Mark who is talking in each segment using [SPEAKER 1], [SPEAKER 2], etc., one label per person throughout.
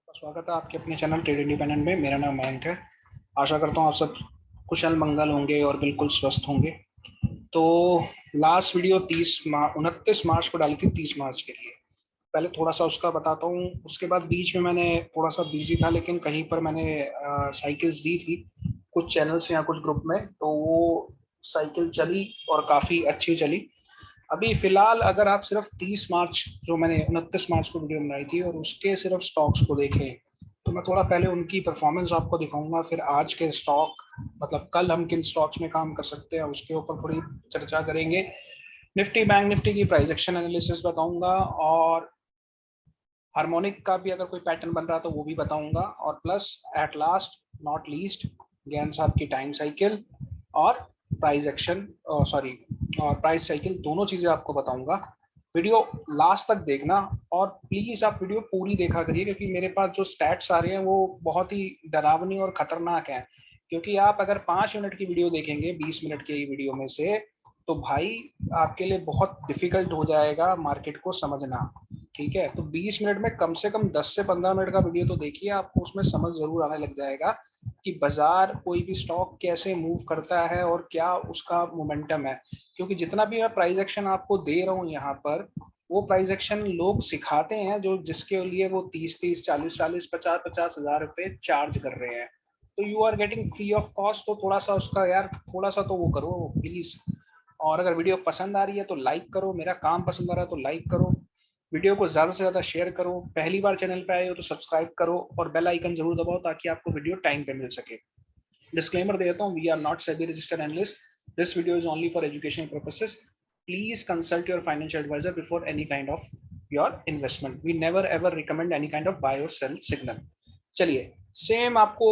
[SPEAKER 1] स्वागत है आपके अपने चैनल ट्रेड इंडिपेंडेंट में। मेरा नाम मयंक है। आशा करता हूँ आप सब कुशल मंगल होंगे और बिल्कुल स्वस्थ होंगे। तो लास्ट वीडियो 29 मार्च को डाली थी, 30 मार्च के लिए। पहले थोड़ा सा उसका बताता हूँ। उसके बाद बीच में मैंने थोड़ा सा बिजी था, लेकिन कहीं पर मैंने साइकिल्स दी थी कुछ चैनल्स या कुछ ग्रुप में, तो वो साइकिल चली और काफ़ी अच्छी चली। अभी फिलहाल अगर आप सिर्फ 30 मार्च, जो मैंने 29 मार्च को वीडियो बनाई थी और उसके सिर्फ स्टॉक्स को देखें, तो मैं थोड़ा पहले उनकी परफॉर्मेंस आपको दिखाऊंगा, फिर आज के स्टॉक, मतलब कल हम किन स्टॉक्स में काम कर सकते हैं उसके ऊपर थोड़ी चर्चा करेंगे। निफ्टी बैंक निफ्टी की प्राइस एक्शन एनालिसिस बताऊंगा, और हार्मोनिक का भी अगर कोई पैटर्न बन रहा तो वो भी बताऊंगा, और plus at last not least ज्ञान साहब की टाइम साइकिल और प्राइस एक्शन, सॉरी, और प्राइस साइकिल, दोनों चीजें आपको बताऊंगा। वीडियो लास्ट तक देखना, और प्लीज आप वीडियो पूरी देखा करिए, क्योंकि मेरे पास जो स्टैट्स आ रहे हैं वो बहुत ही डरावनी और खतरनाक हैं। क्योंकि आप अगर 5 मिनट की वीडियो देखेंगे 20 मिनट की वीडियो में से, तो भाई आपके लिए बहुत डिफिकल्ट हो जाएगा मार्केट को समझना। ठीक है, तो 20 मिनट में कम से कम 10 से 15 मिनट का वीडियो तो देखिए, आपको उसमें समझ जरूर आने लग जाएगा कि बाजार, कोई भी स्टॉक कैसे मूव करता है और क्या उसका मोमेंटम है। क्योंकि जितना भी मैं प्राइस एक्शन आपको दे रहा हूँ यहाँ पर, वो प्राइस एक्शन लोग सिखाते हैं जो जिसके लिए वो 30-30, 40-40, 50-50 हजार रुपए चार्ज कर रहे हैं। तो you are getting free of cost, तो थोड़ा सा उसका यार थोड़ा सा तो वो करो प्लीज। और अगर वीडियो पसंद आ रही है तो लाइक करो, मेरा काम पसंद आ रहा है तो लाइक करो, वीडियो को ज़्यादा से ज़्यादा शेयर करो, पहली बार चैनल पे आए हो तो सब्सक्राइब करो और बेल आइकन जरूर दबाओ ताकि आपको वीडियो टाइम पे मिल सके। डिस्क्लेमर दे देता हूँ, we are not SEBI registered analyst, this video is only for educational purposes. Please consult your financial advisor before any kind of your investment. We never ever recommend any kind of buy or sell signal. चलिए, same आपको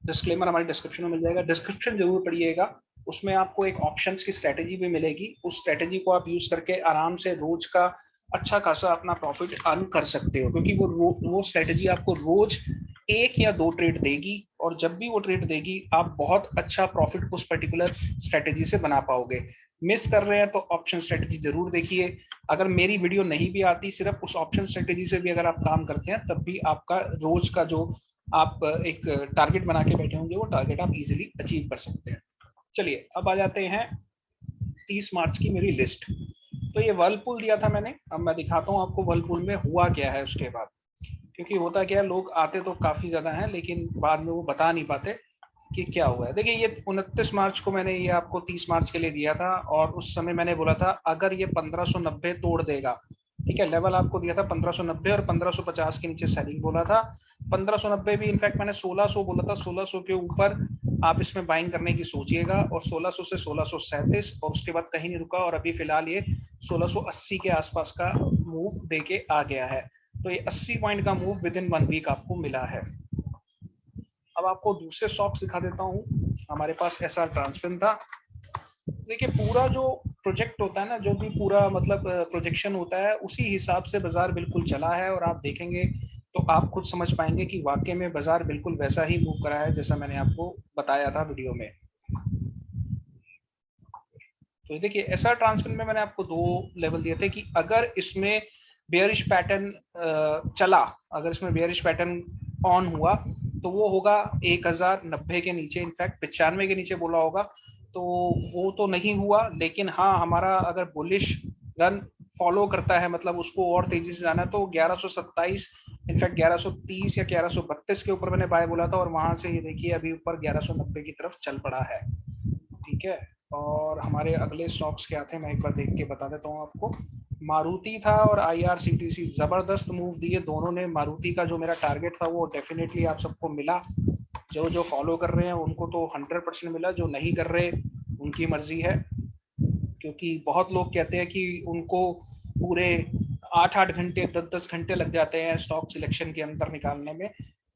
[SPEAKER 1] disclaimer हमारे description में मिल जाएगा, description जरूर पढ़िएगा। उसमें आपको एक ऑप्शंस की स्ट्रेटेजी भी मिलेगी, उस स्ट्रेटेजी को आप यूज करके आराम से रोज का अच्छा खासा अपना प्रॉफिट अर्न कर सकते हो, क्योंकि वो स्ट्रेटेजी आपको रोज एक या दो ट्रेड देगी, और जब भी वो ट्रेड देगी आप बहुत अच्छा प्रॉफिट उस पर्टिकुलर स्ट्रेटेजी से बना पाओगे। मिस कर रहे हैं तो ऑप्शन स्ट्रेटेजी जरूर देखिए। अगर मेरी वीडियो नहीं भी आती, सिर्फ उस ऑप्शन स्ट्रेटेजी से भी अगर आप काम करते हैं, तब भी आपका रोज का जो आप एक टारगेट बना के बैठे होंगे, वो टारगेट आप इजीली अचीव कर सकते हैं। चलिए, अब आ जाते हैं 30 मार्च की मेरी लिस्ट। तो ये वर्लपूल दिया था मैंने, अब मैं दिखाता हूँ आपको वर्लपूल में हुआ क्या है उसके बाद। क्योंकि होता क्या है, लोग आते तो काफी ज्यादा हैं लेकिन बाद में वो बता नहीं पाते कि क्या हुआ है। देखिए, ये 29 मार्च को मैंने ये आपको 30 मार्च के लिए दिया था, और उस समय मैंने बोला था अगर ये 1590 तोड़ देगा, ठीक है, लेवल आपको दिया था 1590 और 1550 के नीचे सेलिंग बोला था। 1590 भी इनफैक्ट मैंने 1600 बोला था, 1600 के ऊपर आप इसमें बाइंग करने की सोचिएगा, और 1600 से 1637, और उसके बाद कहीं नहीं रुका, और अभी फिलहाल ये 1680 के आसपास का मूव देके आ गया है। तो ये 80 पॉइंट का मूव विद इन 1 वीक आपको मिला है। अब आपको दूसरे स्टॉक्स दिखा देता हूँ। हमारे पास एसआर ट्रांसफिन था। देखिए, पूरा जो प्रोजेक्ट होता है ना, जो भी पूरा मतलब प्रोजेक्शन होता है, उसी हिसाब से बाजार बिल्कुल चला है, और आप देखेंगे तो आप खुद समझ पाएंगे कि वाकई में बाजार बिल्कुल वैसा ही मूव करा है जैसा मैंने आपको बताया था वीडियो में। तो देखिए, एसआर ट्रांसफर में मैंने आपको दो लेवल दिए थे कि अगर इसमें बेयरिश पैटर्न चला, अगर इसमें बेयरिश पैटर्न ऑन हुआ, तो वो होगा 1090 के नीचे, इनफैक्ट 95 के नीचे बोला होगा। तो वो तो नहीं हुआ, लेकिन हाँ, हमारा अगर बुलिश रन फॉलो करता है, मतलब उसको और तेजी से जाना है, तो 1127, इनफैक्ट 1130 या 1132 के ऊपर मैंने बाय बोला था, और वहां से ये देखिए अभी ऊपर 1190 की तरफ चल पड़ा है। ठीक है, और हमारे अगले स्टॉक्स क्या थे मैं एक बार देख के बता देता हूँ आपको। मारुति था और आईआरसीटीसी, जबरदस्त मूव दिए दोनों ने। मारुति का जो मेरा टारगेट था वो डेफिनेटली आप सबको मिला, जो जो फॉलो कर रहे हैं उनको तो 100% मिला, जो नहीं कर रहे उनकी मर्जी है। क्योंकि बहुत लोग कहते हैं कि उनको पूरे 8-8 घंटे 10-10 घंटे लग जाते हैं स्टॉक सिलेक्शन के अंदर निकालने में।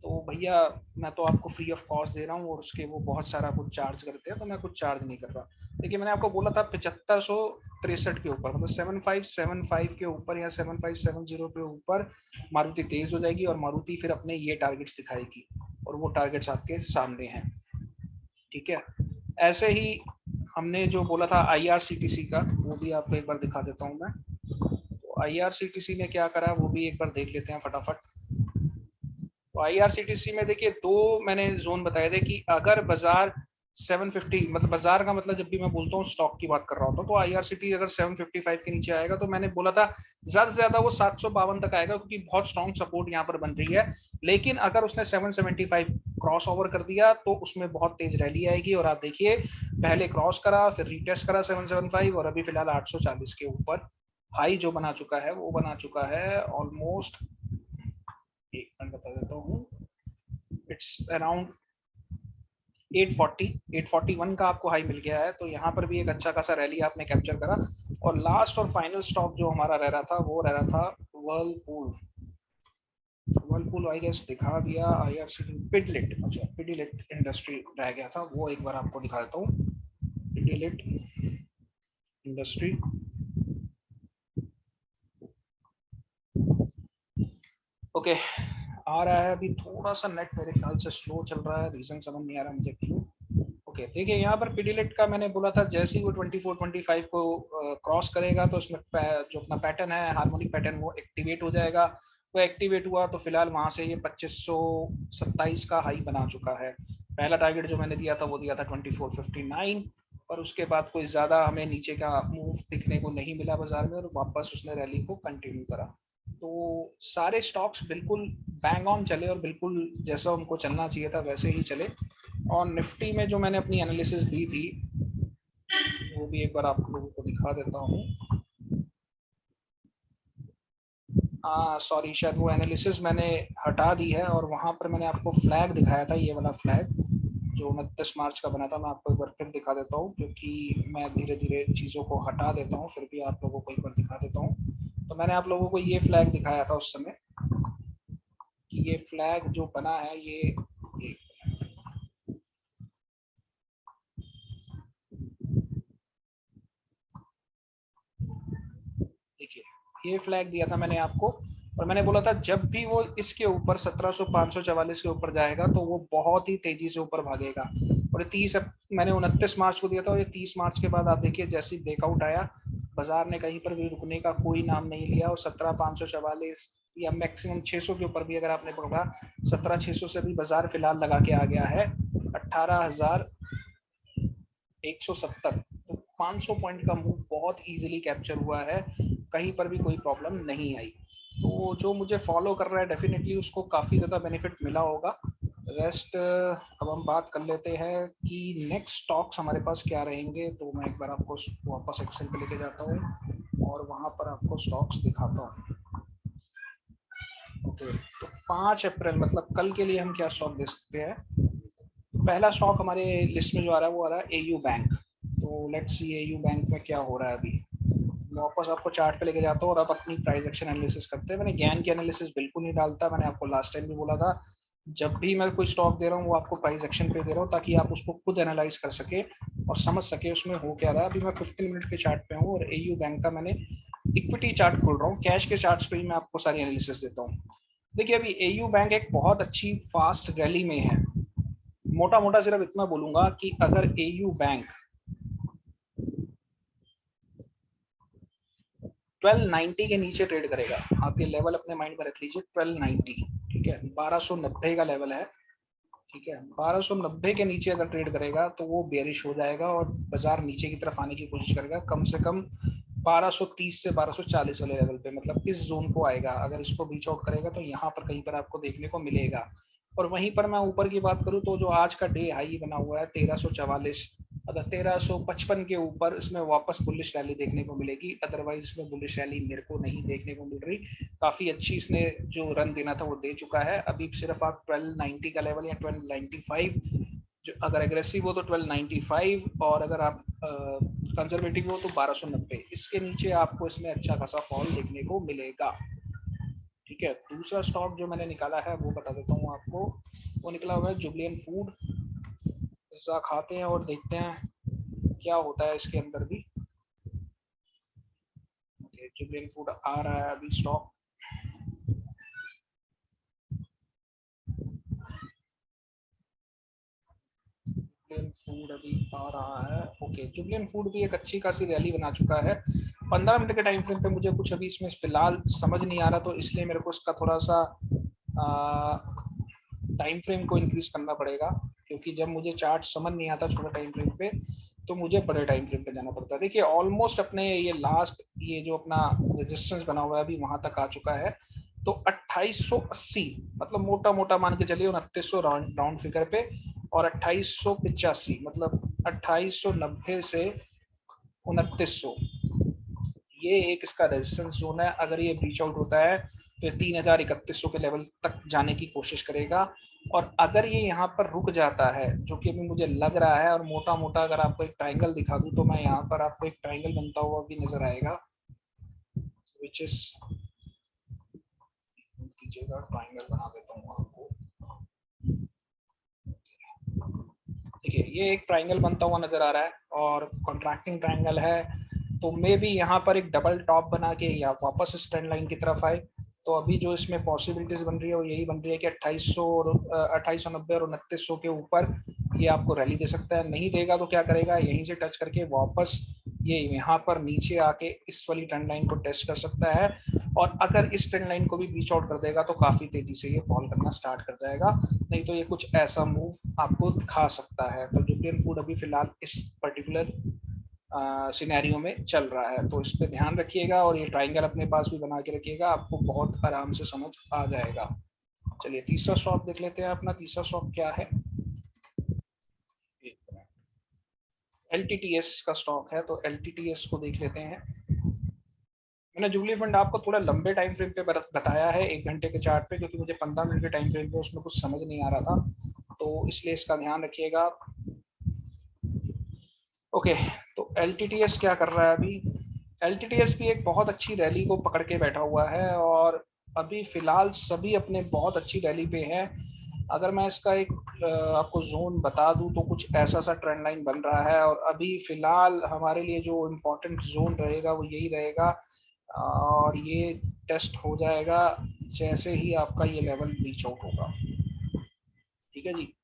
[SPEAKER 1] तो भैया, मैं तो आपको फ्री ऑफ कॉस्ट दे रहा हूँ, और उसके वो बहुत सारा कुछ चार्ज करते हैं, तो मैं कुछ चार्ज नहीं कर रहा। देखिए, मैंने आपको बोला था 7563 के ऊपर, मतलब 7575 के ऊपर या 7570 के ऊपर मारुति तेज हो जाएगी, और मारुति फिर अपने ये टारगेट्स दिखाएगी, और वो टारगेट्स आपके सामने हैं। ठीक है, ऐसे ही हमने जो बोला था आईआरसीटीसी का, वो भी आपको एक बार दिखा देता हूँ मैं। तो आईआरसीटीसी ने क्या करा वो भी एक बार देख लेते हैं फटाफट। तो आईआरसीटीसी में देखिए दो मैंने जोन बताए थे कि अगर बाजार 750, मतलब बाजार का मतलब जब भी मैं बोलता हूँ स्टॉक की बात कर रहा होता हूँ, तो आईआरसीटी अगर 755 के नीचे आएगा तो मैंने बोला था ज्यादा से ज्यादा वो 752 तक आएगा, क्योंकि बहुत स्ट्रॉन्ग सपोर्ट यहाँ पर बन रही है। लेकिन अगर उसने 775 क्रॉस ओवर कर दिया तो उसमें बहुत तेज रैली आएगी। और आप देखिए पहले क्रॉस करा, फिर रिटेस्ट करा 775, और अभी फिलहाल 840 के ऊपर हाई जो बना चुका है वो बना चुका है ऑलमोस्ट, एक मिनट बता देता हूँ, इट्स अराउंड 840, 841 का आपको हाई मिल गया है। तो यहाँ पर भी एक अच्छा खासा रैली आपने कैप्चर करा। और लास्ट और फाइनल स्टॉक जो हमारा रह रहा था वो रह रहा था वर्लपूल। वर्लपूल आई गेस दिखा दिया, आईआरसीटी, पिडिलिट, अच्छा पिडिलिट इंडस्ट्री रह गया था, वो एक बार आपको दिखा देता हूँ। पिडिलिट इंडस्ट्री, ओके आ रहा है। अभी थोड़ा सा नेट मेरे ख्याल से स्लो चल रहा है, रीजन समझ नहीं आ रहा मुझे क्यों। ओके देखिए यहाँ पर पिडिलिट का मैंने बोला था जैसे ही वो 24 25 को क्रॉस करेगा तो उसमें जो अपना पैटर्न है हार्मोनिक पैटर्न वो एक्टिवेट हो जाएगा। वो एक्टिवेट हुआ तो फिलहाल वहां से ये 2527 का हाई बना चुका है। पहला टारगेट जो मैंने दिया था वो दिया था 2459, और उसके बाद कोई ज्यादा हमें नीचे का मूव दिखने को नहीं मिला बाजार में, और वापस उसने रैली को कंटिन्यू करा। तो सारे स्टॉक्स बिल्कुल बैंग ऑन चले और बिल्कुल जैसा उनको चलना चाहिए था वैसे ही चले। और निफ्टी में जो मैंने अपनी एनालिसिस दी थी वो भी एक बार आप लोगों को दिखा देता हूँ। सॉरी, शायद वो एनालिसिस मैंने हटा दी है, और वहां पर मैंने आपको फ्लैग दिखाया था, ये वाला फ्लैग जो 29 मार्च का बना था। मैं आपको एक बार फिर दिखा देता हूँ, क्योंकि मैं धीरे धीरे चीज़ों को हटा देता हूँ, फिर भी आप लोगों को एक बार दिखा देता हूँ। तो मैंने आप लोगों को ये फ्लैग दिखाया था उस समय कि ये फ्लैग जो बना है ये देखिए ये फ्लैग दिया था मैंने आपको, और मैंने बोला था जब भी वो इसके ऊपर 1700 544 के ऊपर जाएगा तो वो बहुत ही तेजी से ऊपर भागेगा। और 30 मैंने 29 मार्च को दिया था, और ये 30 मार्च के बाद आप देखिए जैसे ब्रेकआउट आया, बाजार ने कहीं पर भी रुकने का कोई नाम नहीं लिया, और 17,544 या मैक्सिमम 600 के ऊपर भी अगर आपने पकड़ा, 17,600 से भी बाजार फिलहाल लगा के आ गया है 18,170। तो 500 पॉइंट का मूव बहुत इजीली कैप्चर हुआ है, कहीं पर भी कोई प्रॉब्लम नहीं आई। तो जो मुझे फॉलो कर रहा है डेफिनेटली उसको काफ़ी ज़्यादा बेनिफिट मिला होगा। रेस्ट अब हम बात कर लेते हैं कि नेक्स्ट स्टॉक्स हमारे पास क्या रहेंगे। तो मैं एक बार आपको वापस एक्सेल पे लेके जाता हूँ और वहाँ पर आपको स्टॉक्स दिखाता हूँ। ओके तो 5 अप्रैल मतलब कल के लिए हम क्या स्टॉक दे सकते हैं। पहला स्टॉक हमारे लिस्ट में जो आ रहा है वो आ रहा है एयू बैंक। तो लेट्स सी एयू बैंक में क्या हो रहा है अभी। मैं वापस आपको चार्ट पे लेके जाता हूँ और अब अपनी प्राइस एक्शन एनालिसिस करते हैं। मैंने ज्ञान की एनालिसिस बिल्कुल नहीं डालता, मैंने आपको लास्ट टाइम भी बोला था जब भी मैं कोई स्टॉक दे रहा हूँ वो आपको प्राइस एक्शन पे दे रहा हूँ ताकि आप उसको खुद एनालाइज कर सके और समझ सके उसमें हो क्या रहा है। अभी मैं 15 मिनट के चार्ट पे हूँ और एयू बैंक का मैंने इक्विटी चार्ट खोल रहा हूँ, कैश के चार्ट्स पे ही मैं आपको सारी एनालिसिस देता हूँ। देखिए अभी एयू बैंक एक बहुत अच्छी फास्ट रैली में है। मोटा मोटा सिर्फ इतना बोलूंगा कि अगर एयू बैंक 1290 के नीचे ट्रेड करेगा, आप ये लेवल अपने माइंड में रख लीजिए 1290, ठीक है 1290 का लेवल है, ठीक है 1290 के नीचे अगर ट्रेड करेगा तो वो बेरिश हो जाएगा और बाजार नीचे की तरफ आने की कोशिश करेगा कम से कम 1230 से 1240 वाले लेवल पे, मतलब इस जोन को आएगा। अगर इसको बीच आउट करेगा तो यहाँ पर कहीं पर आपको देखने को मिलेगा। और वहीं पर मैं ऊपर की बात करूँ तो जो आज का डे हाई बना हुआ है 1344, अगर 1355 के ऊपर इसमें वापस बुलिश रैली देखने को मिलेगी, अदरवाइज इसमें बुलिश रैली मेरे को नहीं देखने को मिल रही। काफी अच्छी इसने जो रन देना था वो दे चुका है। अभी सिर्फ आप 1290 का लेवल या 1295, जो अगर एग्रेसिव हो तो 1295, और अगर आप कंजर्वेटिव हो तो 1290, इसके नीचे आपको इसमें अच्छा खासा फॉल देखने को मिलेगा। ठीक है दूसरा स्टॉक जो मैंने निकाला है वो बता देता हूँ आपको, वो निकला हुआ है जुबलियन फूड। इसका खाते हैं और देखते हैं क्या होता है इसके अंदर भी। जुबलियन फूड आ रहा है अभी स्टॉक, जुबलियन फूड अभी आ रहा है। ओके जुबलियन फूड भी एक अच्छी खासी रैली बना चुका है 15 मिनट के टाइम फ्रेम पे। मुझे कुछ अभी इसमें फिलहाल समझ नहीं आ रहा तो इसलिए मेरे को इसका थोड़ा सा टाइम फ्रेम को इंक्रीज करना पड़ेगा, क्योंकि जब मुझे चार्ट समझ नहीं आता छोटे टाइम फ्रेम पे तो मुझे बड़े टाइम फ्रेम पे जाना पड़ता है। देखिए ऑलमोस्ट अपने ये लास्ट ये जो अपना रेजिस्टेंस बना हुआ है अभी वहां तक आ चुका है। तो 2880 मतलब मोटा मोटा मान के चलिए 2900 राउंड फिगर पे, और 2885 मतलब 2890 से 2900 ये एक इसका रेजिस्टेंस जोन है। अगर ये ब्रीच आउट होता है तो ये 3100 के लेवल तक जाने की कोशिश करेगा। और अगर ये यहाँ पर रुक जाता है, जो कि अभी मुझे लग रहा है, और मोटा मोटा अगर आपको एक ट्राइंगल दिखा दूं तो मैं यहाँ पर आपको एक ट्राइंगल बनता हुआ भी नजर आएगा, विच इज, दीजिएगा ट्राइंगल बना देता हूँ आपको। देखिए ये एक ट्राइंगल बनता हुआ नजर आ रहा है और कॉन्ट्रैक्टिंग ट्राइंगल है। तो मे भी यहाँ पर एक डबल टॉप बना के या वापस इस ट्रेंड लाइन की तरफ आए। तो अभी जो इसमें पॉसिबिलिटीज बन रही है वो यही बन रही है कि 2800 और 2890 और 2900 के ऊपर ये आपको रैली दे सकता है। नहीं देगा तो क्या करेगा, यहीं से टच करके वापस ये यहाँ पर नीचे आके इस वाली ट्रेंड लाइन को टेस्ट कर सकता है। और अगर इस ट्रेंड लाइन को भी बीच आउट कर देगा तो काफी तेजी से ये फॉल करना स्टार्ट कर जाएगा। नहीं तो ये कुछ ऐसा मूव आपको दिखा सकता है। तो जुबिलियंट फूड अभी फिलहाल इस पर्टिकुलर सिनेरियो में चल रहा है, तो इस पे ध्यान रखिएगा और ये ट्राइंगल अपने पास भी बना के रखिएगा, आपको बहुत आराम से समझ आ जाएगा। चलिए तीसरा स्टॉक देख लेते हैं। अपना तीसरा स्टॉक क्या है, LTTS का स्टॉक है। तो LTTS को देख लेते हैं। मैंने जुबली फंड आपको थोड़ा लंबे टाइम फ्रेम पे बताया है, 1 घंटे के चार्ट पे, क्योंकि मुझे 15 मिनट के टाइम फ्रेम पे उसमें कुछ समझ नहीं आ रहा था, तो इसलिए इसका ध्यान रखिएगा। ओके, तो LTTS क्या कर रहा है अभी। LTTS भी एक बहुत अच्छी रैली को पकड़ के बैठा हुआ है और अभी फिलहाल सभी अपने बहुत अच्छी रैली पे है। अगर मैं इसका एक आपको जोन बता दूं तो कुछ ऐसा सा ट्रेंड लाइन बन रहा है, और अभी फिलहाल हमारे लिए जो इम्पोर्टेंट जोन रहेगा वो यही रहेगा, और ये टेस्ट हो जाएगा जैसे ही आपका ये लेवल रीच आउट होगा। ठीक है जी,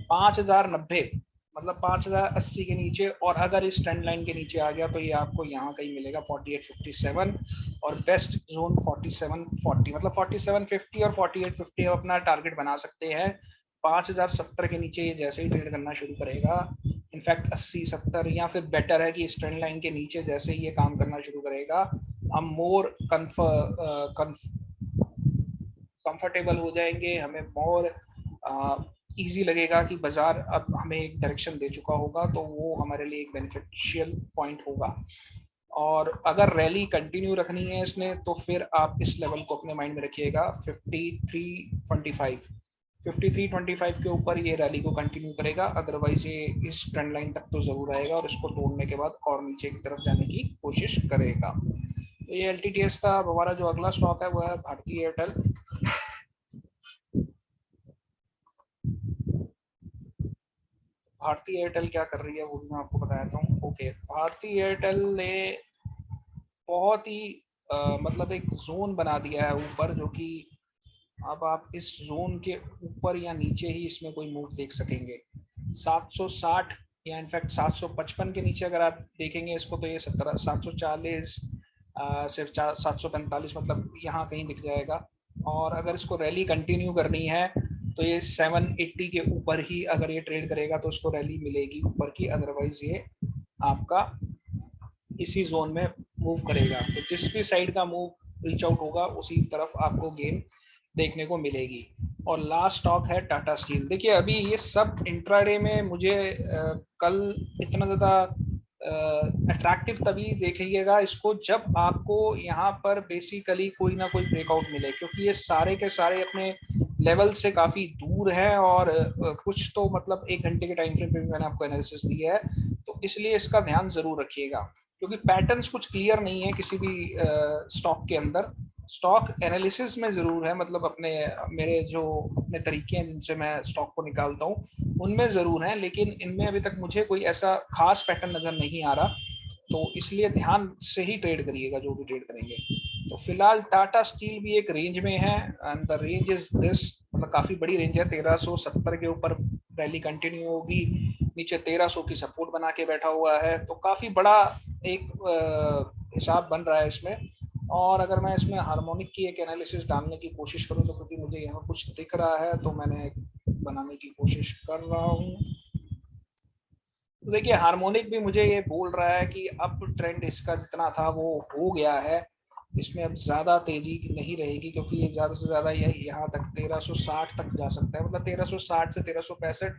[SPEAKER 1] 5090 मतलब 5080 के नीचे, और अगर इस ट्रेंड लाइन के नीचे आ गया तो ये आपको यहाँ कहीं मिलेगा 4857, और बेस्ट जोन 4740 मतलब 4750 और 4850 आप अपना टारगेट बना सकते हैं। 5070 के नीचे ये जैसे ही ट्रेड करना शुरू करेगा, इनफैक्ट 80-70 या फिर बेटर है कि इस ट्रेंड लाइन के नीचे जैसे ही ये काम करना शुरू करेगा हम मोर कंफर्टेबल हो जाएंगे, हमें मोर इजी लगेगा कि बाजार अब हमें एक डायरेक्शन दे चुका होगा, तो वो हमारे लिए एक बेनिफिशियल पॉइंट होगा। और अगर रैली कंटिन्यू रखनी है इसने तो फिर आप इस लेवल को अपने माइंड में रखिएगा, 5325 के ऊपर ये रैली को कंटिन्यू करेगा, अदरवाइज ये इस ट्रेंड लाइन तक तो जरूर आएगा और इसको तोड़ने के बाद और नीचे की तरफ जाने की कोशिश करेगा। तो ये LTTS था। अब हमारा जो अगला स्टॉक है वो है भारतीय एयरटेल। भारतीय एयरटेल क्या कर रही है वो भी मैं आपको बताता हूँ। ओके, भारतीय एयरटेल ने बहुत ही मतलब एक जोन बना दिया है ऊपर, जो कि अब आप इस जोन के ऊपर या नीचे ही इसमें कोई मूव देख सकेंगे। 760 या इनफैक्ट 755 के नीचे अगर आप देखेंगे इसको तो ये 740 सिर्फ 745 मतलब यहाँ कहीं दिख जाएगा। और अगर इसको रैली कंटिन्यू करनी है तो ये 780 के ऊपर ही अगर ये ट्रेड करेगा तो उसको रैली मिलेगी ऊपर की, अदरवाइज ये आपका इसी जोन में मूव करेगा। तो जिस भी साइड का मूव रीच आउट होगा उसी तरफ आपको गेम देखने को मिलेगी। और लास्ट स्टॉक है टाटा स्टील। देखिए अभी ये सब इंट्राडे में मुझे कल इतना ज़्यादा अट्रैक्टिव तभी देखिएगा इसको जब आपको यहाँ पर बेसिकली कोई ना कोई ब्रेकआउट मिले, क्योंकि ये सारे के सारे अपने लेवल से काफ़ी दूर है, और कुछ तो मतलब 1 घंटे के टाइम फ्रेम पे भी मैंने आपको एनालिसिस दिया है, तो इसलिए इसका ध्यान ज़रूर रखिएगा, क्योंकि पैटर्न्स कुछ क्लियर नहीं है किसी भी स्टॉक के अंदर। स्टॉक एनालिसिस में जरूर है, मतलब अपने मेरे जो अपने तरीके हैं जिनसे मैं स्टॉक को निकालता हूँ उनमें जरूर है, लेकिन इनमें अभी तक मुझे कोई ऐसा खास पैटर्न नजर नहीं आ रहा। तो इसलिए ध्यान से ही ट्रेड करिएगा जो भी ट्रेड करेंगे। तो फिलहाल टाटा स्टील भी एक रेंज में है, and the range is this, मतलब काफी बड़ी रेंज है। 1370 के ऊपर रैली कंटिन्यू होगी, नीचे 1300 की सपोर्ट बना के बैठा हुआ है, तो काफी बड़ा एक हिसाब बन रहा है इसमें। और अगर मैं इसमें हार्मोनिक की एक एनालिसिस डालने की कोशिश करूं तो क्योंकि मुझे यहाँ कुछ दिख रहा है तो मैंने बनाने की कोशिश कर रहा हूँ। तो देखिए हार्मोनिक भी मुझे ये बोल रहा है कि अप ट्रेंड इसका जितना था वो हो गया है, इसमें अब ज़्यादा तेजी नहीं रहेगी क्योंकि ये ज़्यादा से ज़्यादा यही यहाँ तक 1360 तक जा सकता है, मतलब 1360 से 1365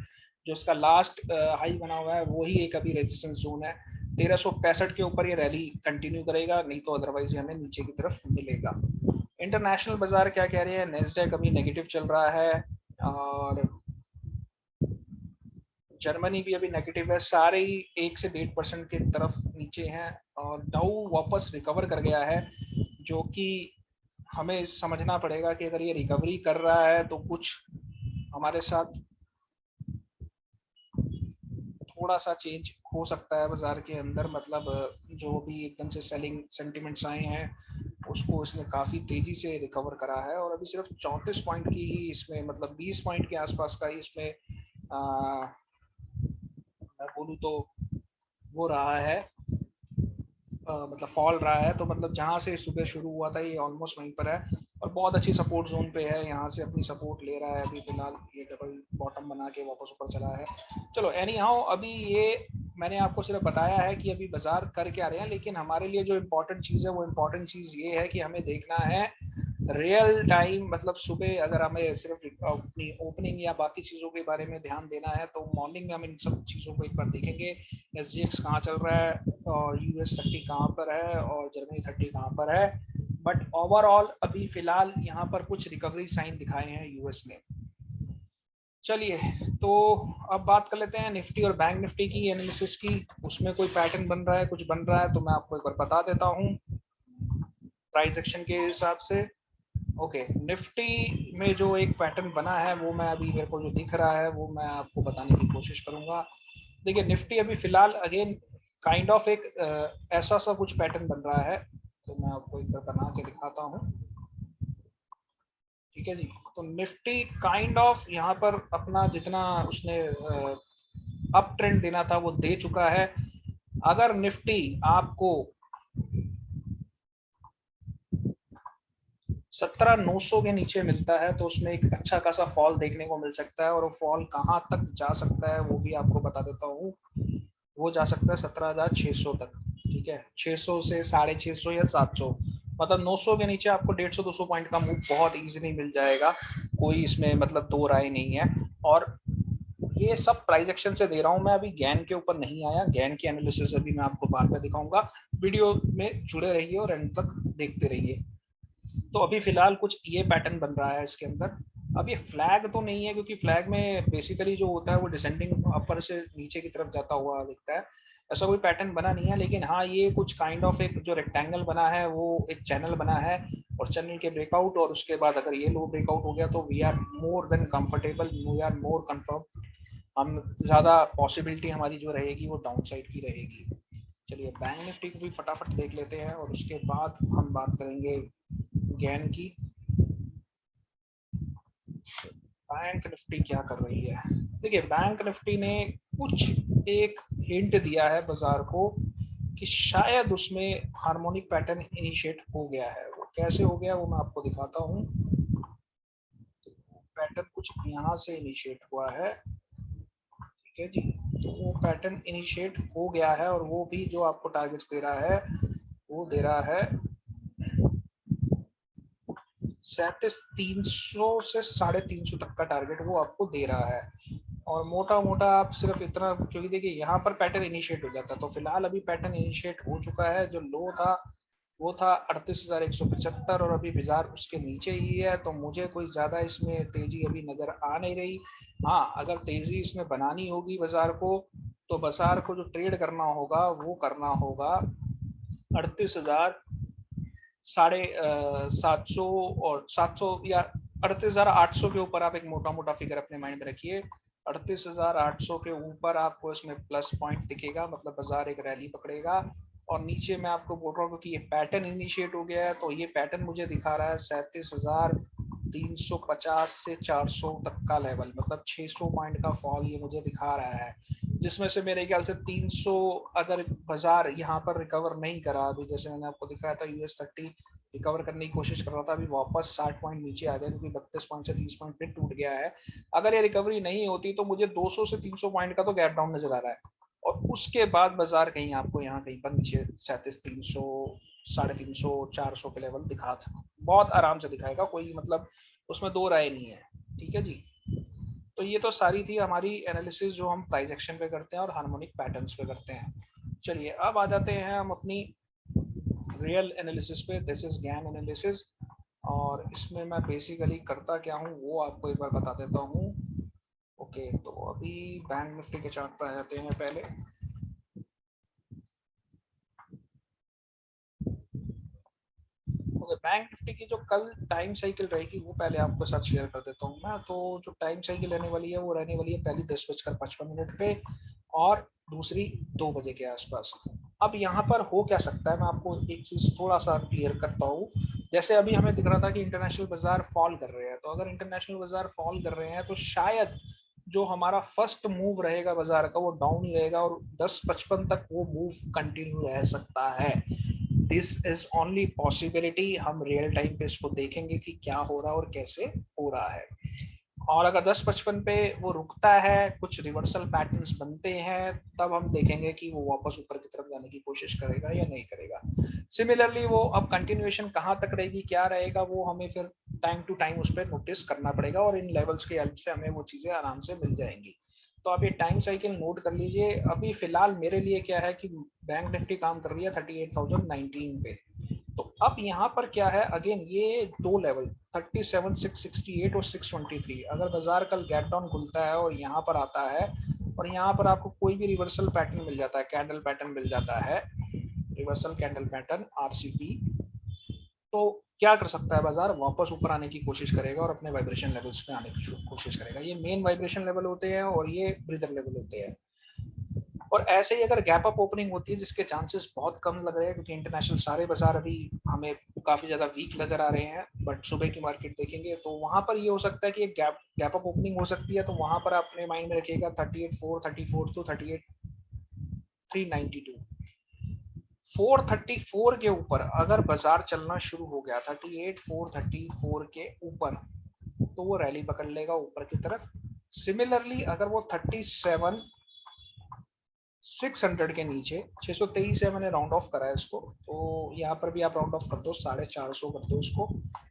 [SPEAKER 1] जो इसका लास्ट हाई बना हुआ है वही एक अभी रेजिस्टेंस जोन है। 1365 के ऊपर ये रैली कंटिन्यू करेगा, नहीं तो अदरवाइज हमें नीचे की तरफ मिलेगा। इंटरनेशनल बाजार क्या कह रहे हैं, नेस्डैक अभी नेगेटिव चल रहा है और जर्मनी भी अभी नेगेटिव है, सारे ही 1 से 1.5% की तरफ नीचे हैं और डाउ वापस रिकवर कर गया है, जो कि हमें समझना पड़ेगा कि अगर ये रिकवरी कर रहा है तो कुछ हमारे साथ थोड़ा सा चेंज हो सकता है बाजार के अंदर, मतलब जो भी एकदम से सेलिंग सेंटिमेंट्स आए हैं उसको इसने काफ़ी तेजी से रिकवर करा है और अभी सिर्फ 34 पॉइंट की ही इसमें, मतलब 20 पॉइंट के आसपास का ही इसमें मैं बोलूँ तो वो रहा है, मतलब फॉल रहा है। तो मतलब जहाँ से सुबह शुरू हुआ था ये ऑलमोस्ट वहीं पर है और बहुत अच्छी सपोर्ट जोन पे है, यहाँ से अपनी सपोर्ट ले रहा है अभी फिलहाल, ये डबल बॉटम बना के वापस ऊपर चला है। चलो एनी हाउ अभी ये मैंने आपको सिर्फ बताया है कि अभी बाजार कर क्या रहे हैं, लेकिन हमारे लिए जो इम्पोर्टेंट चीज़ है वो इम्पोर्टेंट चीज़ ये है कि हमें देखना है रियल टाइम, मतलब सुबह अगर हमें सिर्फ अपनी ओपनिंग या बाकी चीज़ों के बारे में ध्यान देना है तो मॉर्निंग में हम इन सब चीज़ों को एक बार देखेंगे। SGX कहाँ चल रहा है और US 30 कहाँ पर है और जर्मनी 30 कहाँ पर है, बट ओवरऑल अभी फिलहाल यहाँ पर कुछ रिकवरी साइन दिखाए हैं यूएस ने। चलिए तो अब बात कर लेते हैं निफ्टी और बैंक निफ्टी की एनालिसिस की, उसमें कोई पैटर्न बन रहा है, कुछ बन रहा है तो मैं आपको एक बार बता देता हूँ प्राइस एक्शन के हिसाब से। ओके, निफ्टी में जो एक पैटर्न बना है वो मैं अभी मेरे को जो दिख रहा है वो मैं आपको बताने की कोशिश करूंगा। देखिए निफ्टी अभी फिलहाल अगेन काइंड ऑफ एक ऐसा सा कुछ पैटर्न बन रहा है, तो मैं आपको एक बार बना के दिखाता हूँ। ठीक है जी, तो निफ्टी काइंड ऑफ यहाँ पर अपना जितना उसने अप ट्रेंड देना था वो दे चुका है। अगर निफ्टी आपको 17,900 के नीचे मिलता है तो उसमें एक अच्छा खासा फॉल देखने को मिल सकता है और वो फॉल कहाँ तक जा सकता है वो भी आपको बता देता हूँ। वो जा सकता है 17,600 तक। ठीक है, 600 से 650 या 700, मतलब 900 के नीचे आपको 150-200 पॉइंट का मूव बहुत इजीली मिल जाएगा, कोई इसमें मतलब दो राय नहीं है। और ये सब प्राइस एक्शन से दे रहा हूँ मैं, अभी गैन के ऊपर नहीं आया, गैन की एनालिसिस अभी मैं आपको बाद में दिखाऊंगा। वीडियो में जुड़े रहिए और एंड तक देखते रहिए। तो अभी फिलहाल कुछ ये पैटर्न बन रहा है इसके अंदर। अब ये फ्लैग तो नहीं है क्योंकि फ्लैग में बेसिकली जो होता है वो डिसेंडिंग अपर से नीचे की तरफ जाता हुआ दिखता है, ऐसा कोई पैटर्न बना नहीं है। लेकिन हाँ ये कुछ काइंड ऑफ एक जो रेक्टेंगल बना है वो एक चैनल बना है और चैनल के ब्रेकआउट और उसके बाद अगर ये लो ब्रेकआउट हो गया तो we are more than comfortable, we are more confirm, हम ज़्यादा पॉसिबिलिटी हमारी जो रहेगी वो डाउन साइड की रहेगी। चलिए बैंक निफ्टी को भी फटाफट देख लेते हैं और उसके बाद हम बात करेंगे गैन की। बैंक निफ्टी क्या कर रही है, देखिए बैंक निफ्टी ने कुछ एक हिंट दिया है बाजार को कि शायद उसमें हार्मोनिक पैटर्न इनिशिएट हो गया है। वो कैसे हो गया वो मैं आपको दिखाता हूँ। पैटर्न कुछ यहाँ से इनिशिएट हुआ है, ठीक है जी, तो वो पैटर्न इनिशिएट हो गया है और वो भी जो आपको टारगेट्स दे रहा है वो दे रहा है 37,300 से 350 तक का टारगेट वो आपको दे रहा है। और मोटा मोटा आप सिर्फ इतना, क्योंकि देखिए यहाँ पर पैटर्न इनिशिएट हो जाता है, तो फिलहाल अभी पैटर्न इनिशिएट हो चुका है। जो लो था वो था 38,175 और अभी बाजार उसके नीचे ही है, तो मुझे कोई ज़्यादा इसमें तेज़ी अभी नज़र आ नहीं रही। हाँ अगर तेज़ी इसमें बनानी होगी बाजार को तो बाजार को जो ट्रेड करना होगा वो करना होगा 38,000 साढ़े 700 और 700 या 38,800 के ऊपर आप एक मोटा मोटा फिगर अपने माइंड में रखिए। 38,800 के ऊपर आपको इसमें प्लस पॉइंट दिखेगा, मतलब बाजार एक रैली पकड़ेगा। और नीचे मैं आपको बोल रहा हूँ कि ये पैटर्न इनिशिएट हो गया है, तो ये पैटर्न मुझे दिखा रहा है 37,350 से 400 तक का लेवल, मतलब 600 पॉइंट का फॉल ये मुझे दिखा रहा है, जिसमें से मेरे ख्याल से 300 अगर बाजार यहाँ पर रिकवर नहीं करा, अभी जैसे मैंने आपको दिखाया था US 30 रिकवर करने की कोशिश कर रहा था, अभी वापस 60 पॉइंट नीचे आ गया क्योंकि 32 पॉइंट से 30 पॉइंट फिर टूट गया है। अगर ये रिकवरी नहीं होती तो मुझे 200 से 300 पॉइंट का तो गैप डाउन नजर आ रहा है, और उसके बाद बाजार कहीं आपको यहाँ कहीं पर नीचे 3700, 350, 400 के लेवल दिखा था, बहुत आराम से दिखाएगा, कोई मतलब उसमें दो राय नहीं है। ठीक है जी, तो ये तो सारी थी हमारी एनालिसिस जो हम प्राइस एक्शन पे करते हैं और हार्मोनिक पैटर्न्स पे करते हैं। चलिए अब आ जाते हैं हम अपनी रियल एनालिसिस पे। दिस इज ज्ञान एनालिसिस, और इसमें मैं बेसिकली करता क्या हूँ वो आपको एक बार बता देता हूँ। ओके, तो अभी बैंक निफ्टी के चार्ट पर आ जाते हैं पहले। ओके, बैंक निफ्टी की जो कल टाइम साइकिल रहेगी वो पहले आपको साथ शेयर कर देता हूँ मैं। तो जो टाइम साइकिल रहने वाली है वो रहने वाली है पहली 10:55 पे और दूसरी 2 बजे के आसपास। अब यहाँ पर हो क्या सकता है, मैं आपको एक चीज थोड़ा सा क्लियर करता हूँ। जैसे अभी हमें दिख रहा था कि इंटरनेशनल बाजार फॉल कर रहे हैं, तो अगर इंटरनेशनल बाजार फॉल कर रहे हैं तो शायद जो हमारा फर्स्ट मूव रहेगा बाजार का वो डाउन ही रहेगा, और 10:55 तक वो मूव कंटिन्यू रह सकता है। दिस इज ओनली पॉसिबिलिटी, हम रियल टाइम पे इसको देखेंगे कि क्या हो रहा है और कैसे हो रहा है। और अगर 10:55 पे वो रुकता है, कुछ रिवर्सल पैटर्न्स बनते हैं, तब हम देखेंगे कि वो वापस ऊपर की तरफ जाने की कोशिश करेगा या नहीं करेगा। सिमिलरली वो अब कंटिन्यूएशन कहाँ तक रहेगी, क्या रहेगा, वो हमें फिर टाइम टू टाइम उस पर नोटिस करना पड़ेगा, और इन लेवल्स के हेल्प से हमें वो चीजें आराम से मिल जाएंगी। तो आप ये टाइम साइकिल नोट कर लीजिए। अभी फिलहाल मेरे लिए क्या है कि बैंक निफ्टी काम कर रही है 38,019 पे। तो अब यहाँ पर क्या है, अगेन ये दो लेवल 37,668 और 623, अगर बाजार कल गैप डाउन खुलता है और यहाँ पर आता है और यहाँ पर आपको कोई भी रिवर्सल पैटर्न मिल जाता है, कैंडल पैटर्न मिल जाता है, रिवर्सल कैंडल पैटर्न आरसीपी, तो क्या कर सकता है बाजार, वापस ऊपर आने की कोशिश करेगा और अपने वाइब्रेशन लेवल्स पे आने की कोशिश करेगा। ये मेन वाइब्रेशन लेवल होते हैं और ये ब्रीदर लेवल होते हैं। और ऐसे ही अगर गैप अप ओपनिंग होती है, जिसके चांसेस बहुत कम लग रहे हैं क्योंकि इंटरनेशनल सारे बाजार अभी हमें काफी ज्यादा वीक नजर आ रहे हैं, बट सुबह की मार्केट देखेंगे तो वहां पर ये हो सकता है कि एक गैप अप ओपनिंग हो सकती है। तो वहां पर आप अपने माइंड में रखिएगा 38,434 टू 38,392, 434 के ऊपर अगर बाजार चलना शुरू हो गया 38,434 के ऊपर, तो वो रैली पकड़ लेगा ऊपर की तरफ। सिमिलरली अगर वो 37,600 के नीचे, 623 है, मैंने राउंड ऑफ करा है इसको, तो यहाँ पर भी आप राउंड ऑफ कर दो, 450 कर दो इसको,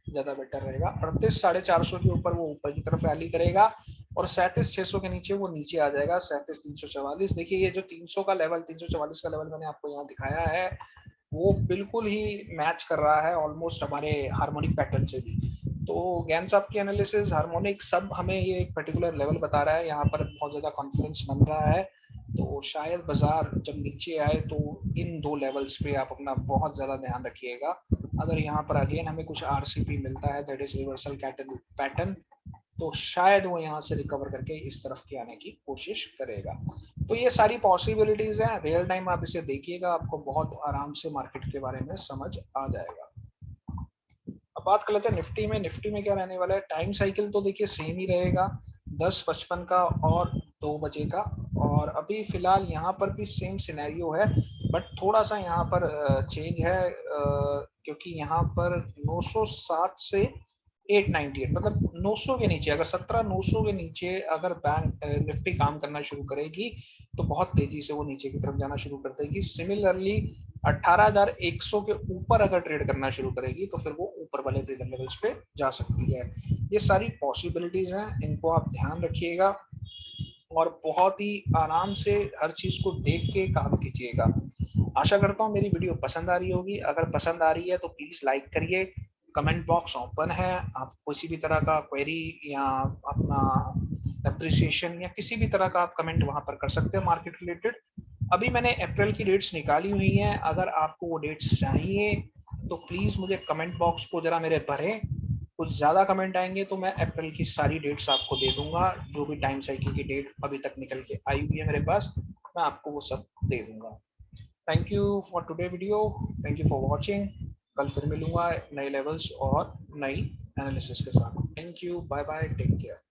[SPEAKER 1] ज्यादा बेटर रहेगा। 38,450 के ऊपर वो ऊपर की तरफ रैली करेगा और 37,600 के नीचे वो नीचे आ जाएगा 37,344। देखिए ये जो 300 का लेवल, 344 का लेवल मैंने आपको यहाँ दिखाया है, वो बिल्कुल ही मैच कर रहा है ऑलमोस्ट हमारे हार्मोनिक पैटर्न से भी। तो ज्ञान साहब की एनालिसिस, हार्मोनिक, सब हमें ये एक पर्टिकुलर लेवल बता रहा है, यहाँ पर बहुत ज्यादा कॉन्फिडेंस बन रहा है। तो शायद बाजार जब नीचे आए तो इन दो लेवल्स पे आप अपना बहुत ज्यादा ध्यान रखिएगा। अगर यहाँ पर अगेन हमें कुछ आरसीपी मिलता है, that is reversal candle pattern, तो शायद वो यहाँ से रिकवर करके इस तरफ के आने की कोशिश करेगा। तो ये सारी पॉसिबिलिटीज हैं, रियल टाइम आप इसे देखिएगा, आपको बहुत आराम से मार्केट के बारे में समझ आ जाएगा। अब बात कर लेते हैं निफ्टी में। निफ्टी में क्या रहने वाला है, टाइम साइकिल तो देखिए सेम ही रहेगा, 10:55 का और 2 बजे का, और अभी फिलहाल यहाँ पर भी सेम सिनेरियो है, बट थोड़ा सा यहाँ पर चेंज है, क्योंकि यहाँ पर 907 से 898, मतलब 900 के नीचे, अगर 17,900 के नीचे अगर बैंक निफ्टी काम करना शुरू करेगी तो बहुत तेजी से वो नीचे की तरफ जाना शुरू कर देगी। सिमिलरली 18,100 के ऊपर अगर ट्रेड करना शुरू करेगी तो फिर वो ऊपर वाले ब्रीदर लेवल्स पे जा सकती है। ये सारी पॉसिबिलिटीज हैं, इनको आप ध्यान रखिएगा और बहुत ही आराम से हर चीज को देख के काम कीजिएगा। आशा करता हूँ मेरी वीडियो पसंद आ रही होगी। अगर पसंद आ रही है तो प्लीज लाइक करिए, कमेंट बॉक्स ओपन है, आप किसी भी तरह का क्वेरी या अपना अप्रिसिएशन या किसी भी तरह का आप कमेंट वहां पर कर सकते हैं मार्केट रिलेटेड। अभी मैंने अप्रैल की डेट्स निकाली हुई हैं, अगर आपको वो डेट्स चाहिए तो प्लीज मुझे कमेंट बॉक्स को जरा मेरे भरें। कुछ ज्यादा कमेंट आएंगे तो मैं अप्रैल की सारी डेट्स आपको दे दूंगा, जो भी टाइम साइकिल की डेट अभी तक निकल के आई हुई है मेरे पास, मैं आपको वो सब दे दूंगा। Thank you for today video, thank you for watching. कल फिर मिलूंगा नए लेवल्स और नई एनालिसिस के साथ। Thank you, bye bye, take care.